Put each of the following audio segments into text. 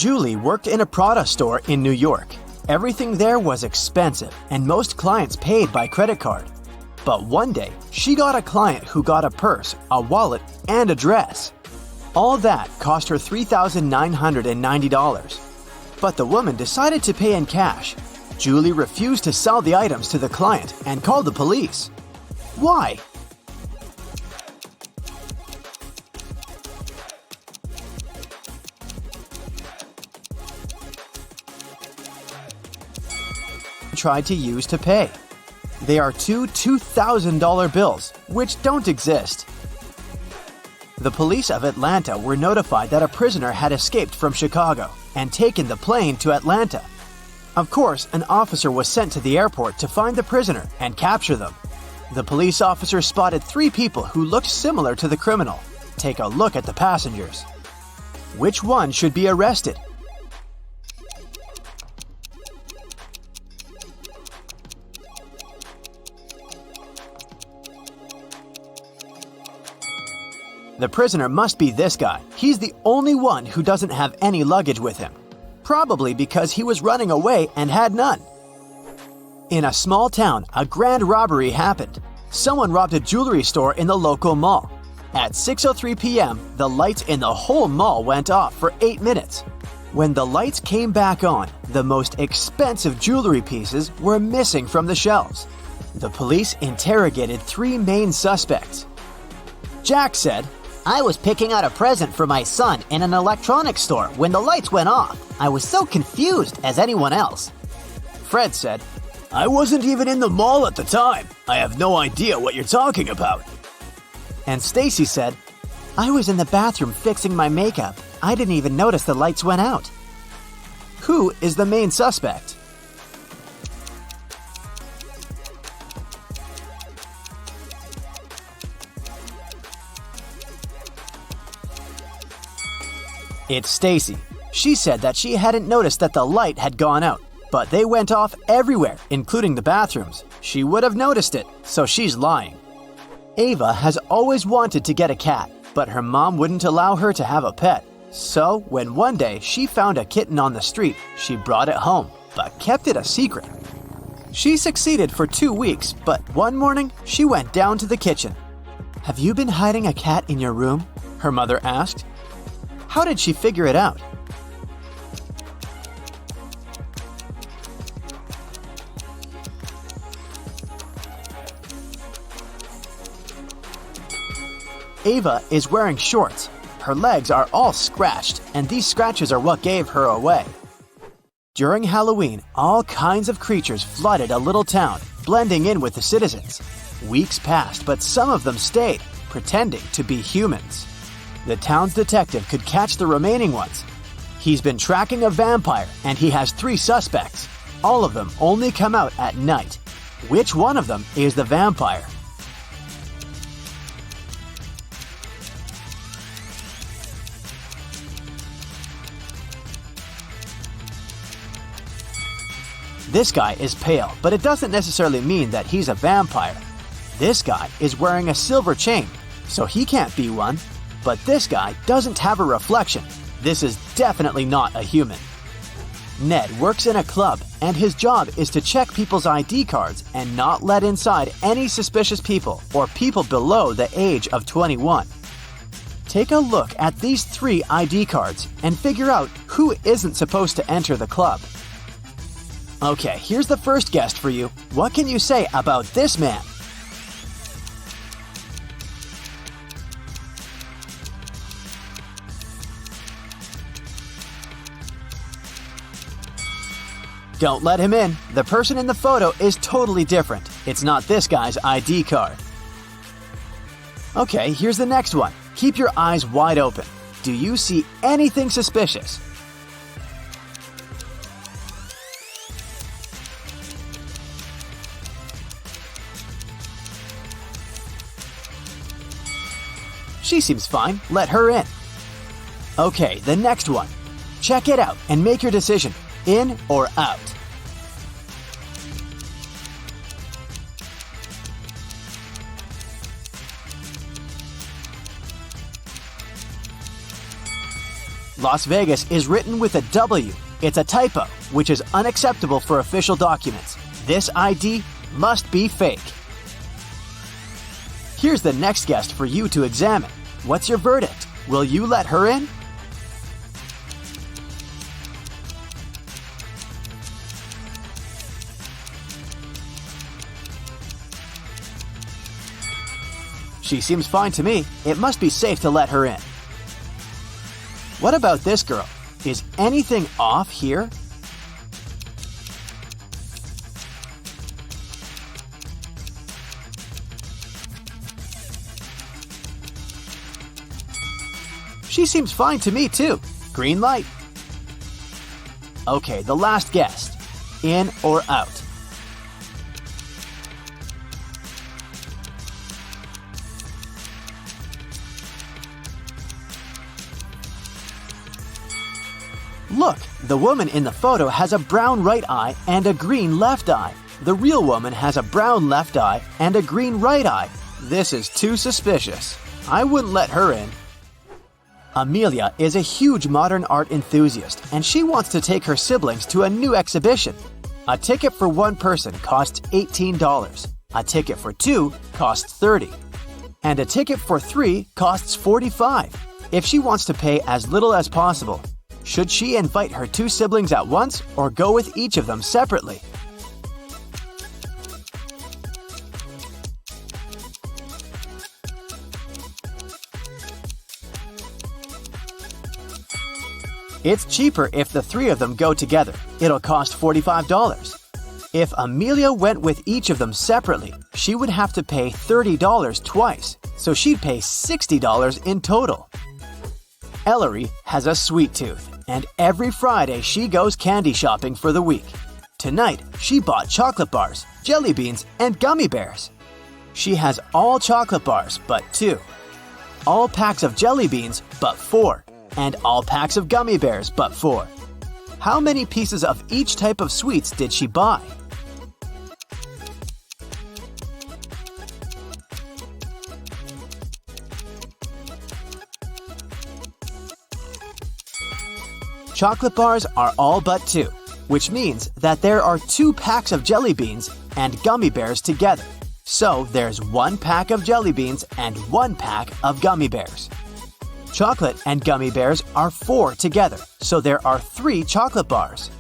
Julie worked in a Prada store in New York. Everything there was expensive, and most clients paid by credit card. But one day, she got a client who got a purse, a wallet, and a dress. All that cost her $3,990. But the woman decided to pay in cash. Julie refused to sell the items to the client and called the police. Why? Tried to use to pay. They are two $2,000 bills, which don't exist. The police of Atlanta were notified that a prisoner had escaped from Chicago and taken the plane to Atlanta. Of course, an officer was sent to the airport to find the prisoner and capture them. The police officer spotted 3 people who looked similar to the criminal. Take a look at the passengers. Which one should be arrested? The prisoner must be this guy. He's the only one who doesn't have any luggage with him. Probably because he was running away and had none. In a small town, a grand robbery happened. Someone robbed a jewelry store in the local mall. At 6:03 p.m., the lights in the whole mall went off for 8 minutes. When the lights came back on, the most expensive jewelry pieces were missing from the shelves. The police interrogated 3 main suspects. Jack said, I was picking out a present for my son in an electronics store when the lights went off. I was so confused as anyone else. Fred said, I wasn't even in the mall at the time. I have no idea what you're talking about. And Stacy said, I was in the bathroom fixing my makeup. I didn't even notice the lights went out. Who is the main suspect? It's Stacy. She said that she hadn't noticed that the light had gone out, but they went off everywhere, including the bathrooms. She would have noticed it, so she's lying. Ava has always wanted to get a cat, but her mom wouldn't allow her to have a pet. So, when one day she found a kitten on the street, she brought it home, but kept it a secret. She succeeded for 2 weeks, but one morning she went down to the kitchen. Have you been hiding a cat in your room? Her mother asked. How did she figure it out? Ava is wearing shorts. Her legs are all scratched, and these scratches are what gave her away. During Halloween, all kinds of creatures flooded a little town, blending in with the citizens. Weeks passed, but some of them stayed, pretending to be humans. The town's detective could catch the remaining ones. He's been tracking a vampire, and he has 3 suspects. All of them only come out at night. Which one of them is the vampire? This guy is pale, but it doesn't necessarily mean that he's a vampire. This guy is wearing a silver chain, so he can't be one. But this guy doesn't have a reflection. This is definitely not a human. Ned works in a club, and his job is to check people's ID cards and not let inside any suspicious people or people below the age of 21. Take a look at these 3 ID cards and figure out who isn't supposed to enter the club. Okay, here's the first guest for you. What can you say about this man? Don't let him in. The person in the photo is totally different. It's not this guy's ID card. Okay, here's the next one. Keep your eyes wide open. Do you see anything suspicious? She seems fine. Let her in. Okay, the next one. Check it out and make your decision. In or out? Las Vegas is written with a W. It's a typo, which is unacceptable for official documents. This ID must be fake. Here's the next guest for you to examine. What's your verdict? Will you let her in? She seems fine to me. It must be safe to let her in. What about this girl? Is anything off here? She seems fine to me too. Green light. Okay, the last guest. In or out? Look, the woman in the photo has a brown right eye and a green left eye. The real woman has a brown left eye and a green right eye. This is too suspicious. I wouldn't let her in. Amelia is a huge modern art enthusiast, and she wants to take her siblings to a new exhibition. A ticket for one person costs $18. A ticket for two costs $30. And a ticket for three costs $45. If she wants to pay as little as possible, should she invite her two siblings at once or go with each of them separately? It's cheaper if the three of them go together. It'll cost $45. If Amelia went with each of them separately, she would have to pay $30 twice, so she'd pay $60 in total. Ellery has a sweet tooth, and every Friday she goes candy shopping for the week. Tonight, she bought chocolate bars, jelly beans, and gummy bears. She has all chocolate bars but 2, all packs of jelly beans but 4, and all packs of gummy bears but 4. How many pieces of each type of sweets did she buy? Chocolate bars are all but 2, which means that there are 2 packs of jelly beans and gummy bears together. So there's 1 pack of jelly beans and 1 pack of gummy bears. Chocolate and gummy bears are 4 together, so there are 3 chocolate bars.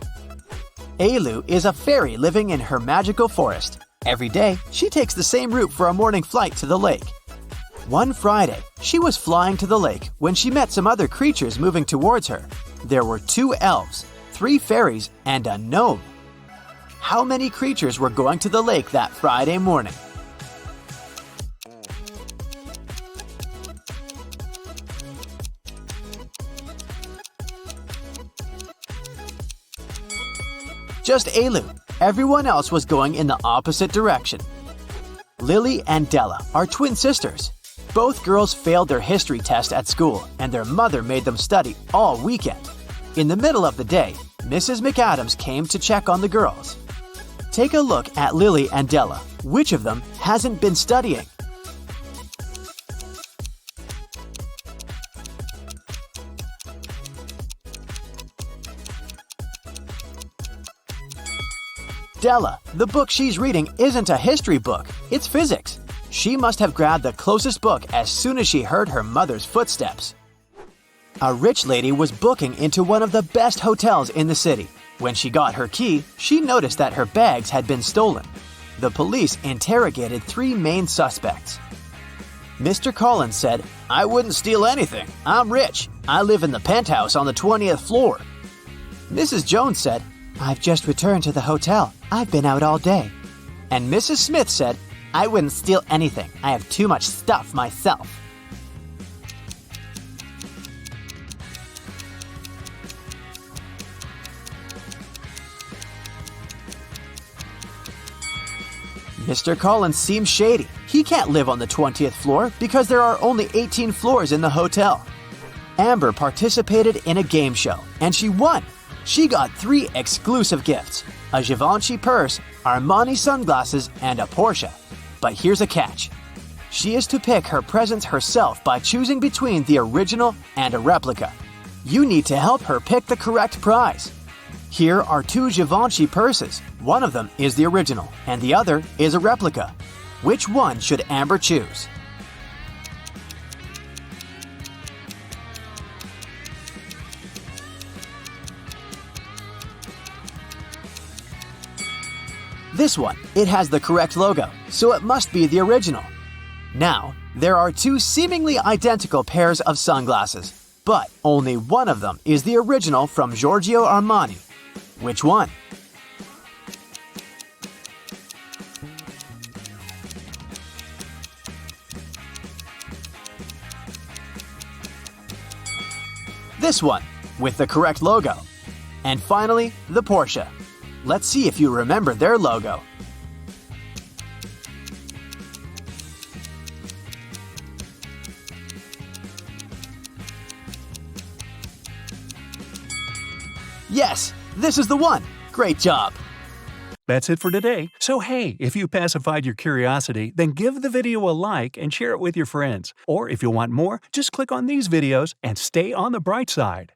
Ailu is a fairy living in her magical forest. Every day, she takes the same route for a morning flight to the lake. One Friday, she was flying to the lake when she met some other creatures moving towards her. There were 2 elves, 3 fairies, and a gnome. How many creatures were going to the lake that Friday morning? Just Ailu. Everyone else was going in the opposite direction. Lily and Della are twin sisters. Both girls failed their history test at school, and their mother made them study all weekend. In the middle of the day, Mrs. McAdams came to check on the girls. Take a look at Lily and Della. Which of them hasn't been studying? Della, the book she's reading isn't a history book, it's physics. She must have grabbed the closest book as soon as she heard her mother's footsteps. A rich lady was booking into one of the best hotels in the city. When she got her key, she noticed that her bags had been stolen. The police interrogated 3 main suspects. Mr. Collins said, "I wouldn't steal anything. I'm rich. I live in the penthouse on the 20th floor." Mrs. Jones said, "I've just returned to the hotel. I've been out all day." And Mrs. Smith said, "I wouldn't steal anything. I have too much stuff myself." Mr. Collins seems shady. He can't live on the 20th floor because there are only 18 floors in the hotel. Amber participated in a game show, and she won. She got 3 exclusive gifts: a Givenchy purse, Armani sunglasses, and a Porsche. But here's a catch. She is to pick her presents herself by choosing between the original and a replica. You need to help her pick the correct prize. Here are two Givenchy purses. One of them is the original, and the other is a replica. Which one should Amber choose? This one. It has the correct logo, so it must be the original. Now, there are two seemingly identical pairs of sunglasses, but only one of them is the original from Giorgio Armani. Which one? This one, with the correct logo. And finally, the Porsche. Let's see if you remember their logo. Yes, this is the one. Great job. That's it for today. So hey, if you pacified your curiosity, then give the video a like and share it with your friends. Or if you want more, just click on these videos and stay on the bright side.